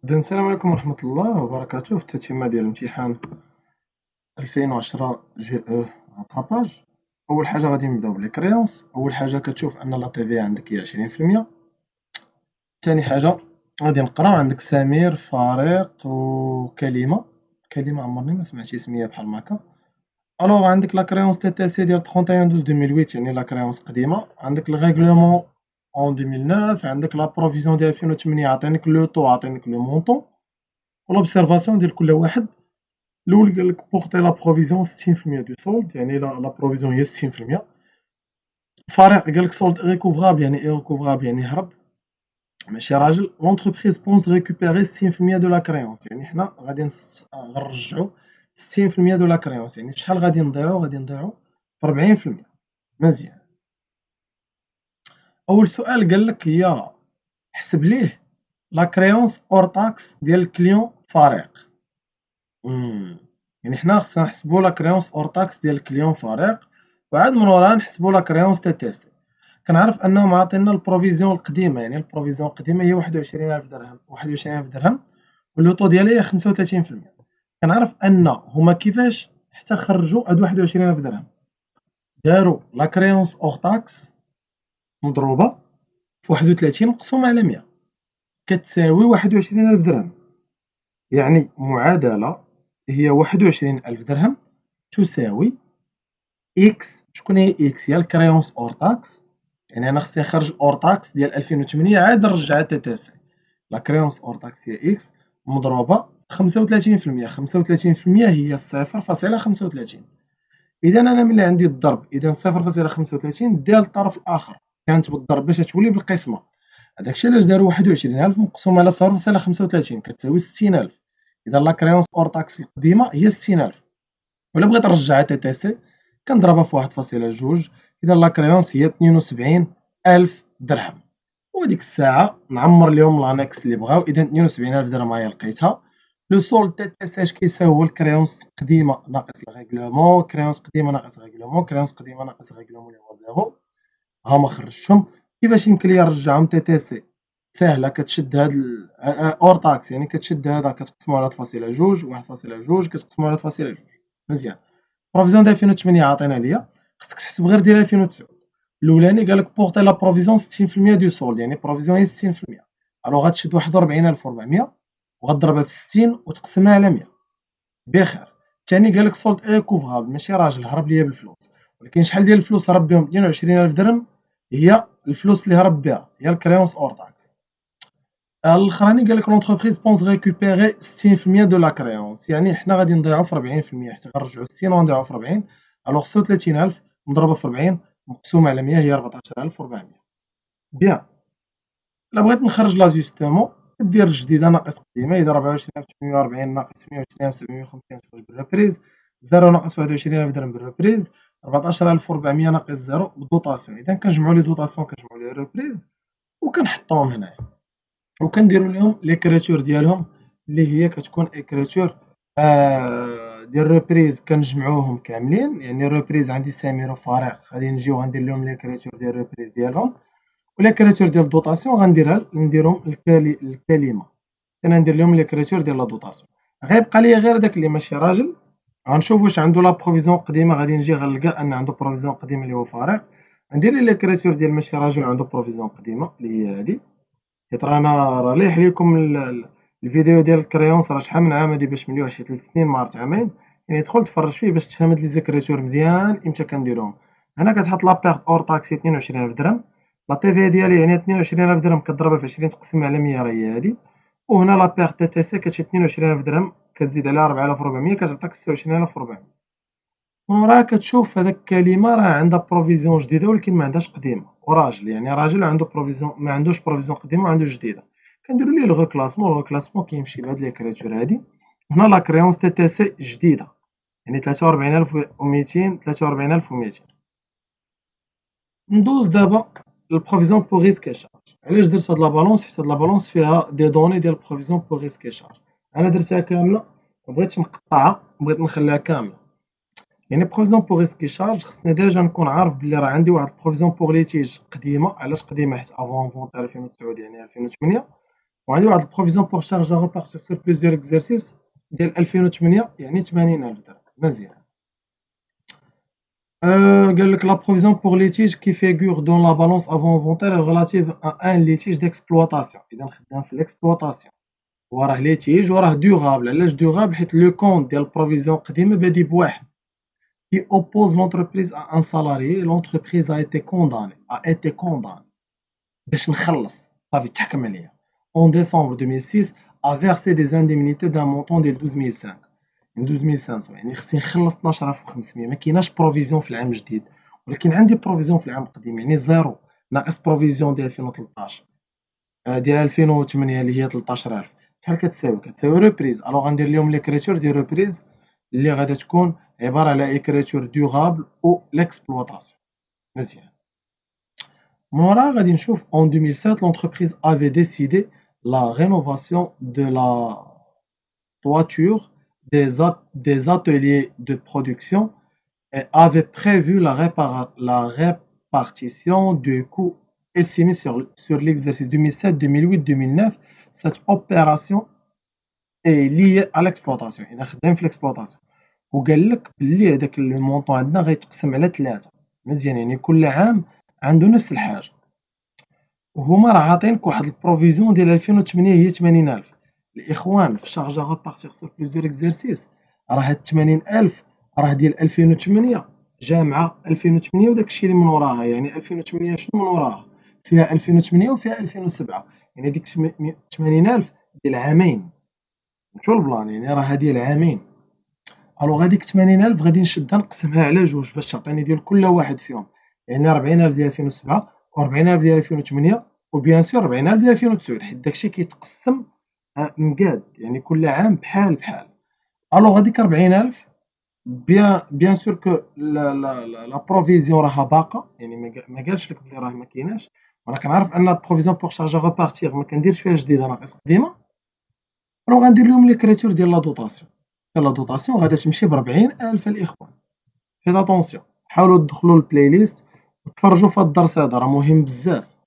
إذن السلام عليكم ورحمة الله وبركاته. في التتمة ديال الامتحان 2010 جي او راتراباج، أول حاجة غادي نبداو بلي كريونس. أول حاجة كتشوف أن لا تي في عندك هي 20%. تاني حاجة غادي نقراو عندك سمير فريق وكلمة. كلمة عمرني ما سمعت اسمية بحال هكا. ألوغ عندك لا كريونس تي تي سي ديال 31/12/2008، يعني لا كريونس قديمة. عندك الريغلومون اون 2009، عندك لا بروفيزيون ديال 2008 عاطينك لو طو عاطينك لو مونطون ولوبسيرفاسيون ديال كل واحد. الأول قال لك بوغتي لا بروفيزيون 60% دو سولد، يعني لا بروفيزيون هي 60%. فريق قال لك سولد ريكوفرابل، يعني اي ريكوفرابل يعني هرب ماشي راجل. لونتربريز بونس ريكوبيري 60% دو لا كريونس، يعني حنا غادي غنرجعو 60% دو لا كريونس. يعني فشحال غادي نضيعو؟ غادي نضيعو في 40%. مزيان. أول سؤال قال لك هي حسب ليه لا كريونس اور تاكس ديال الكليون فريق. يعني حنا خصنا نحسبو لا كريونس اور تاكس ديال الكليون فريق، وعاد من وراها نحسبو لا كريونس تي تي سي. كنعرف انهم عاطينا البروفيزيون القديمه، يعني البروفيزيون القديمه هي 21000 درهم، 21000 درهم، واللوطو ديالها هي 35%. كنعرف ان هما كيفاش حتى خرجوا هاد 21000 درهم. داروا لا كريونس اور تاكس مضروبه في 31 مقسومه على 100 كتساوي 21000 درهم. يعني معادله هي 21000 درهم تساوي إكس. شكون هي إكس؟ هي الكريونس أور تاكس، يعني أنا خصني نخرج أور تاكس ديال 2008 عاد نرجعها تي تي سي. لا كريونس أور تاكس هي إكس مضروبة في 35%. 35% هي 0.35. إذا أنا ملي عندي الضرب، إذا 0.35 ديال الطرف الآخر كانت بالضرب باش تولي بالقسمة. هداك الشيء علاش دارو 21000 مقسوم على 0.35 كتساوي 60000. إذا لا كريونس أور تاكس القديمة هي 60000، ولا بغيت نرجعها تي تي سي كنضربها في 1.2. إذا لا كريونس هي 72000 درهم، وديك الساعة نعمر ليهم لانكس اللي بغاو. إذا 72000 درهم هي لقيتها. لو سول تي تي سي اش كيساوي؟ هو الكريونس قديمة ناقص الريغلومون، كريونس قديمة ناقص ريغلومون، كريونس قديمة ناقص ريغلومون اللي هو زيرو. هاهما خرجتهم. كيفاش يمكن ليا نرجعهم تي تي سي؟ ساهلة، كتشد هاد اور تاكس، يعني كتشد هذا كتقسمو على 1.2 1.2 كتقسمو على 1.2. مزيان. بروفيزيون ديال 2008 عاطينا ليا، خصك تحسب غير ديال 2009. الأولاني قالك بوغتي لا بروفيزيون 60% دو سولد، يعني بروفيزيون هي 60%. ألوغ غتشد 41400 وغضربها في 60 وتقسمها على 100 بخير. الثاني قالك سولد ايكوفغابل، ماشي راجل هرب ليا بالفلوس، ولكن شحال ديال الفلوس هرب بهم؟ 22000 درهم هي الفلوس اللي هرب بها، هي الكريونس اور تاكس. الاخراني قالك لونتربريز بونس ريكوبيري 60% دو لا كريونس، يعني حنا غادي نضيعو في 40%، حيت غنرجعو 60 وغنضيعو في 40. الوغ 36000 مضروبة في 40 مقسومة على 100 هي 14400. بيان. إلا بغيت نخرج لاجوستومون كدير الجديدة ناقص قديمة. إذا 24840 ناقص 120750 تخرج بالريبريز، 0 ناقص 21000 درهم بالريبريز، 14400 ناقص 0 بالدوطاسيون. إذا كنجمعو لي دوطاسيون كنجمعو لي ريبريز وكنحطوهم هنايا، وكنديرو ليهم ليكريتور ديالهم اللي هي كتكون اكريتور ديال ريبريز. كنجمعوهم كاملين، يعني ريبريز عندي سمير وفريق غادي نجيو غندير لهم ليكريتور ديال ريبريز ديالهم، وليكريتور ديال الدوطاسيون غنديرها نديرهم الكلمة. انا ندير لهم ليكريتور ديال لا دوطاسيون. غيبقى ليا غير داك اللي ماشي راجل. غنشوف واش عنده لا بروفيزيون قديمة، غادي نجي غنلقى ان عنده بروفيزيون قديمة اللي هو فريق. ندير لي ليكريتور ديال ماشي راجل عنده بروفيزيون قديمة اللي هي هادي. حيت راه لايح ليكم الفيديو ديال الكريونس راه شحال من عام هادي باش مليوه، شي 3 سنين ما عرفت عامين. يعني دخل تفرج فيه باش تفهم هاد لي زيكريتور مزيان امتى كنديروهم. هنا كتحط لا بيرت اور تاكسي 22000 درهم. لا تي في ديالي يعني 22000 درهم كضربها في 20 تقسم على 100 راه هي هادي. وهنا لا بيرت تي تي سي كتشي 22000 درهم كتزيد عليها 4400 كتعطيك 26400. ومن كتشوف هذاك الكلمة راه عندها بروفيزيون جديدة ولكن ما عندهاش قديمة، وراجل يعني راجل عنده بروفيزيون ما عندوش بروفيزيون قديمة وعنده جديدة. كنديرو ليه الغو كلاسمون. الغو كلاسمون كيمشي بهاد ليكريتور هادي. هنا لا كريونس تي تي سي جديدة، يعني 43200 43200. ندوز دابا للبروفيزيون بوغ ريسك اي شارج. علاش درت هاد لا بالونس؟ حيت هاد لا بالونس فيها دي دوني ديال البروفيزيون بوغ ريسك اي شارج. انا درتها كاملة، مبغيتش نقطعها، بغيت نخليها كاملة. يعني بروفيزيون بوغ ريسك شارج خصني ديجا نكون عارف بلي راه عندي واحد البروفيزيون بوغ ليتيج قديمه. علاش قديمه؟ حيت افون فونت 2009 يعني 2008 وعندي واحد البروفيزيون بور شارج ا ريبارتير سور بليزيور اكزرسيس ديال 2008 يعني 80000 درهم. مزيان. قال لك لا provision pour litige qui figure dans la balance avant inventaire est relative à un litige d'exploitation. إذا خدام في l'exploitation وراه litige وراه durable. علاش durable؟ حيت لو كونت ديال البروفيزيون قديمة بادي بواحد qui oppose l'entreprise à un salarié. L'entreprise a été condamnée باش نخلص صافي تحكم عليا en décembre 2006 a versé des indemnités d'un montant ديال 12500 يعني خصني نخلص 12500. ما كايناش بروفيزيون في العام الجديد ولكن عندي بروفيزيون في العام القديم يعني زيرو ناقص بروفيزيون ديال 2013 ديال 2008 اللي هي 13000 شحال كتساوي ريبريز. الوغ غندير لهم ليكريتور ديال ريبريز اللي غادا تكون عباره على écriture durable ou l'exploitation. مزيان. من وراها غادي نشوف en 2007 l'entreprise avait décidé la rénovation de la toiture des ateliers de production et avait prévu la répartition du coût estimé sur l'exercice 2007, 2008, 2009. Cette opération est liée à l'exploitation. إذا خدام في l'exploitation وقال لك بلي هذاك المونطون عندنا غيتقسم على 3. مزيان يعني كل عام عنده نفس الحاجة. وهما راه عاطينك واحد البروفيزيون ديال 2008 هي 80000. الإخوان في شارج ا ريبارتير سور بليزيور اكزرسيس راه هاد 80000 راه ديال 2008 جامعة 2008 وداكشي اللي من وراها. يعني 2008 شنو من وراها؟ فيها 2008 وفيها 2007 يعني ديك 80000 ديال عامين. فهمتوا البلان؟ يعني راه ديال عامين. الوغ هاديك 80000 غادي نشدها نقسمها على جوج باش تعطيني ديال كل واحد فيهم. يعني 40000 ديال 2007 و40000 ديال 2008 وبيان سور 40000 ديال 2009 حيت داكشي كيتقسم مقاد يعني كل عام بحال بحال. الوغ هاديك 40000 بيان سور كو لا بروفيزيون راها باقا يعني ما قالش لك بلي راه ما كايناش. وانا كنعرف ان بروفيزيون بور شارج ا ريبارتير ما كنديرش فيها جديده ناقص قديمه. الوغ غندير لهم ليكريتور ديال لا دوطاسيون. لا دوطاسيون غادا تمشي ب 40000 الاخوان. فيت اتونسيون حاولوا تدخلوا للبلاي ليست وتفرجوا في هاد الدرس هذا راه مهم بزاف.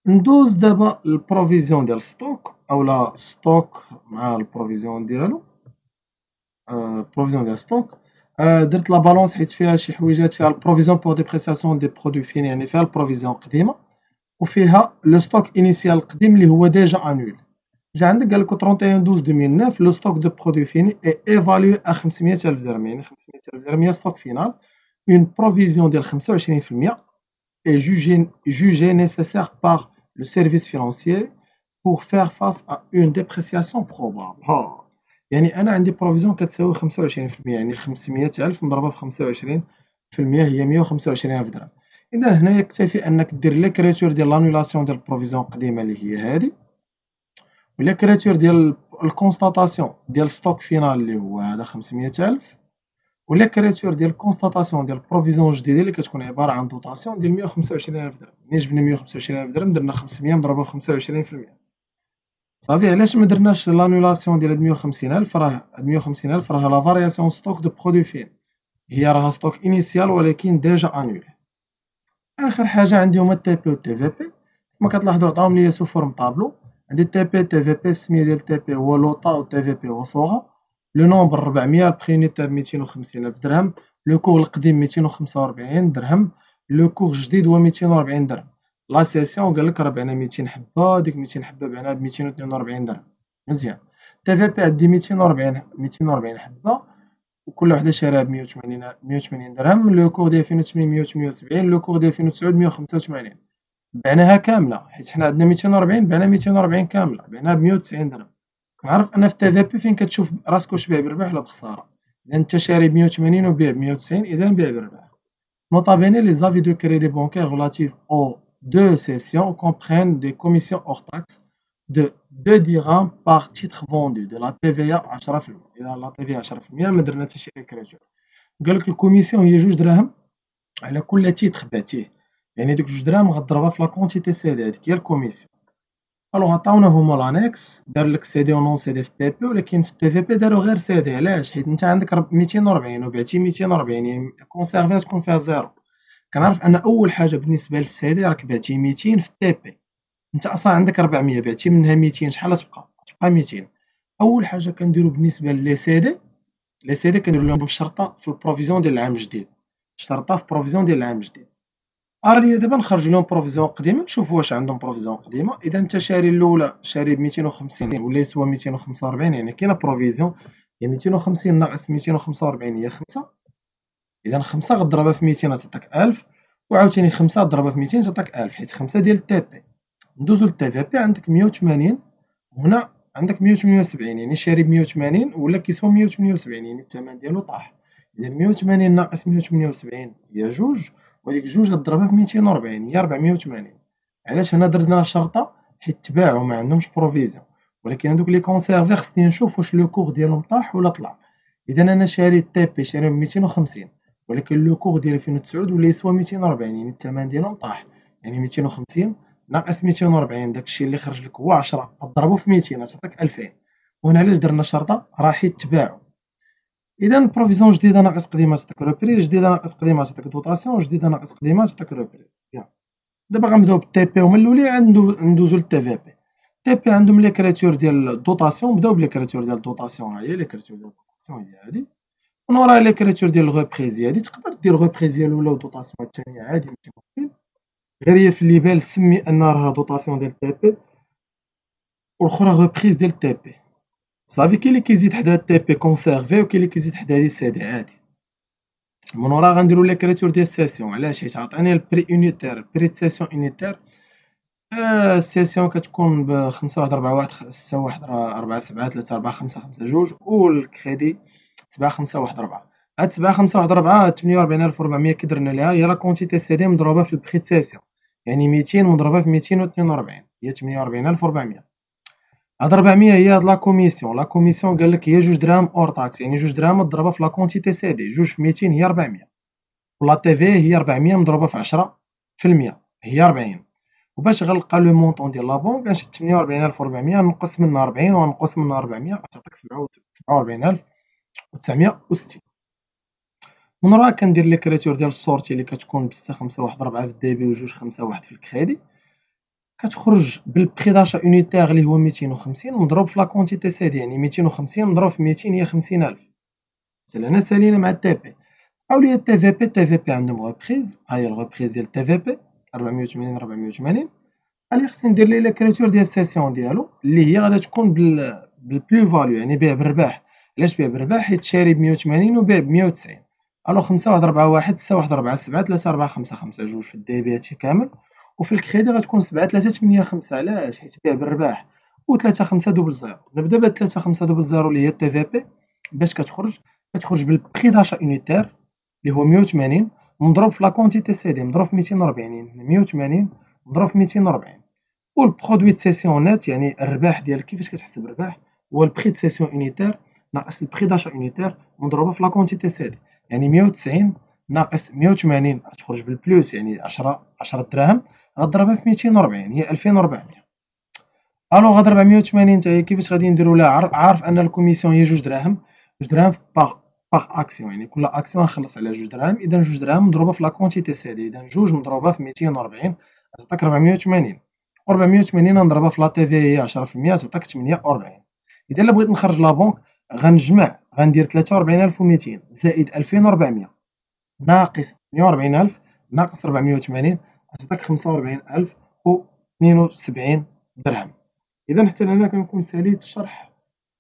ندوز دابا البروفيزيون ديال ستوك اولا ستوك مع البروفيزيون ديالو. بروفيزيون ديال ستوك درت لا بالونس حيت فيها شي حويجات. فيها البروفيزيون بور ديبريسياسيون دي برودوي فيني يعني فيها البروفيزيون قديمه وفيها لو ستوك انيسيال القديم اللي هو ديجا انول. جا عندك قال لك 31/12/2009 لو ستوك دو برودوي فيني اي ايفالوي ا 500000 درهم. يعني 500000 درهم هي ستوك فينال. اون بروفيزيون ديال 25% est jugé nécessaire par le service financier pour faire face à une dépréciation probable. يعني أنا عندي بروفيزيون كتساوي 25%. يعني 500000 مضروبة في 25% هي 125000 درهم. إذا هنا يكتفي أنك دير ليكريتور ديال لانولاسيون ديال البروفيزيون القديمة اللي هي هادي وليكريتور ديال الكونستاتاسيون ديال ستوك فينال اللي هو هذا 500000 وليكريتور ديال الكونستاتاسيون ديال البروفيزيون الجديده اللي كتكون عباره عن دوطاسيون ديال 125000 درهم. ملي جبنا 125000 درهم درنا 500 مضروبه في 25%. صافي. علاش ما درناش لانولاسيون ديال 150000؟ راه 150000 راه لا فارياسيون ستوك دو برودوي فين هي راها ستوك انيسيال ولكن ديجا انول. اخر حاجه عندي هما التي بي و التي في بي. كما كتلاحظوا عطاهم ليا سو فورم طابلو. عندي التي بي تي في بي السميه ديال التي بي هو لوطا و التي في بي هو صوغا. لو نومبر 400 البري يونيتير 250000 درهم. لو كور القديم 245 درهم. لو كور جديد هو 240 درهم. لا سيسيون قال لك راه بعنا 200 حبه ديك 200 حبه بعنا ب 242 درهم. مزيان. تي في بي عندي 240 حبه وكل وحده شاريها ب 180 درهم. لو كور ديال 2008 178. لو كور ديال 2009 185. بعناها كامله حيت حنا عندنا 240 بعنا 240 كامله بعناها ب 190 درهم. كنعرف ان في تي في بي فين كتشوف راسك واش بيع بربح ولا بخساره. اذا انت شاري ب 180 وبيع ب 190 اذا بيع بربح. نوطا بيني لي زافي دو كريدي بانكير relatifs aux deux sessions comprennent des commissions hors taxes de 2 dirhams par titre vendu de la TVA 10%. اذا لا TVA 10% ما درنا حتى شي كريتور. قال لك الكوميسيون هي 2 دراهم على كل تيتر بعتيه. يعني ديك 2 دراهم غضربها في لا كونتيتي سي دي هذيك هي الكوميسيون. الوغ عطاونا هما لانيكس دار لك سي دي و نون سي دي في تي بي ولكن في التي في بي دارو غير سي دي. علاش؟ حيت انت عندك 240 وبعتي 240 يعني كونسيرفيها تكون فيها زيرو. كنعرف ان اول حاجه بالنسبه للسي دي راك بعتي 200 في التي بي أنت أصلا عندك 400 بعتي منها 200 شحال غتبقى؟ غتبقى 200. أول حاجة كنديرو بالنسبة لي CD، لي CD كنديرو لهم شرطة في البروفيزيون ديال العام الجديد، شرطة في البروفيزيون ديال العام الجديد. أريا دابا نخرجو لهم بروفيزيون قديمة نشوفو واش عندهم بروفيزيون قديمة. إذا أنت شاري الأولى شاري ب250 ولا يسوى 245 يعني كاينة بروفيزيون هي 250 ناقص 245 هي 5. إذا 5 غضربها في 200 غتعطيك 1000 وعاوتاني 5 ضربها في 200 تعطيك 1000 حيت 5 ديال التي بي. ندوزو للتي في بي عندك 180 وهنا عندك 178 يعني شاري ب 180 ولا كيسوى 178 يعني الثمن ديالو طاح. إذا 180 ناقص 178 هي جوج وهاديك جوج غضربها في 240 هي 480. علاش هنا درنا شرطة؟ حيت تباعو معندهمش بروفيزيون، ولكن هادوك لي كونسيرفي خصني نشوف واش لو كور ديالهم طاح ولا طلع. إذا أنا شاري التي بي شاريه ب 250 ولكن لو كور ديال 2009 ولا يسوى 240 يعني الثمن ديالهم طاح. يعني 250 ناقص 240 داكشي اللي خرج لك هو 10 غضربو في 200 غتعطيك 2000. وهنا علاش درنا شرطة؟ راه حيت تباعو. إذا بروفيزيون جديدة ناقص قديمة تعطيك روبريز، جديدة ناقص قديمة تعطيك دوطاسيون، جديدة ناقص قديمة تعطيك روبريز. يلا دابا غنبداو بالتي بي ومن الأولى ندوزو للتي في بي. تي بي عندهم ليكريتور ديال الدوطاسيون، نبداو بليكريتور ديال الدوطاسيون. ها هي ليكريتور ديال الدوطاسيون هي هادي، من وراها ليكريتور ديال الغوبريز هي هادي. تقدر دير غوبريز ديال الأولى ودوطاسيون الثانية عادي ماشي مشكل، غير هي في الليبال سمي أن راها دوطاسيون ديال تي بي والأخرى غوبريز ديال تي بي. صافي كاين اللي كيزيد حدا تي بي كونسيرفي وكاين اللي كيزيد حدا لي سي دي عادي. من وراها غنديرو ليكريتور ديال السيسيون. علاش؟ حيت عطاني البري اونيتير، البري د سيسيون اونيتير. السيسيون كتكون ب5 1 4 1 6 1 4 7 3 4 5 5 2 والكريدي 7 5 1 4. هاد 7 5 1 4 48400 كي درنا ليها هي لا كونتيتي سي دي مضروبة في البري د سيسيون، يعني 200 مضروبة في 242 هي 48400. هاد 400 هي هاد لا كوميسيون. لا كوميسيون قالك هي 2 دراهم اور طاكس، يعني 2 دراهم مضروبة في لا كونتيتي سي دي، 2 في 200 هي 400. ولا تي في هي 400 مضروبة في 10% هي 40. وباش غنلقى لو مونطون ديال لا بونك غنشد 48400 نقص منها 40 ونقص منها 400 غتعطيك 47960. من وراها كندير ليكريتور ديال السورتي اللي كتكون ب 6 5 1 4 في الديبي و 2 5 1 في الكريدي. كتخرج بالبري داشا اونيتير اللي هو 250 مضروب في لا كونتيتي سي دي، يعني 250 مضروب في 200 هي 50000. هنا سالينا مع التي بي. أولية التي في بي. التي في بي عندهم غوبريز، ها هي الغوبريز ديال التي في بي 480 480. اللي خصني ندير ليه ليكريتور ديال السيسيون ديالو اللي هي غادا تكون بالبلو فاليو، يعني بيع بالرباح. علاش بيع بالرباح؟ حيت شاري ب 180 وبيع ب 190. الوغ 5 1 4 1 6 1 4 7 3 4 5 5 2 في الديبي هادشي كامل. وفي الكريدي غتكون 7 3 8 5. علاش؟ حيت بيع بالرباح. و 3 5 دوبل زيرو. نبدا بهاد 3 5 دوبل زيرو اللي هي التي في بي. باش كتخرج بالبري داشا اونيتير اللي هو 180 مضروب في لا كونتيتي سي دي مضروب في 240، يعني 180 مضروب في 240. والبرودوي د سيسيون نت يعني الرباح ديالك كيفاش كتحسب الرباح هو البري د سيسيون اونيتير ناقص البري داشا اونيتير مضروبة في لا كونتيتي سي دي، يعني 190 ناقص 180 غتخرج بالبلوس يعني 10 دراهم غضربها في 240 هي 2400. الوغ هاد 480 حتى هي كيفاش غادي نديرو لها؟ عارف ان الكوميسيون هي 2 دراهم، 2 دراهم باغ اكسيون، يعني كل اكسيون نخلص على 2 دراهم. اذا 2 دراهم مضروبة في لا كونتيتي سي دي، اذا 2 مضروبة في 240 غتعطيك 480. و 480 نضربها في لا تي في هي 10% تعطيك 48. اذا الا بغيت نخرج لا بونك غنجمع، غندير 43200 زائد 2400 ناقص 48000 ناقص 480 غتعطيك 45072 درهم. إذا حتى لهنا كنكون ساليت الشرح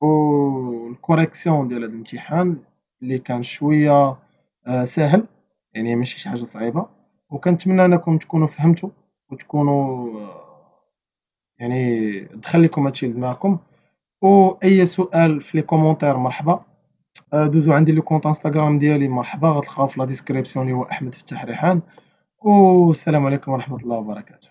والكوريكسيون ديال هاد الامتحان اللي كان شوية ساهل، يعني ماشي شي حاجة صعيبة. وكنتمنى أنكم تكونوا فهمتوا وتكونوا يعني دخل لكم هادشي لدماغكم. وأي سؤال في لي كومونتير مرحبا. دوزو عندي لو كونط انستغرام ديالي مرحبا، غتلقاو في لا ديسكريبسيون اللي هو أحمد فتاح ريحان. والسلام عليكم ورحمة الله وبركاته.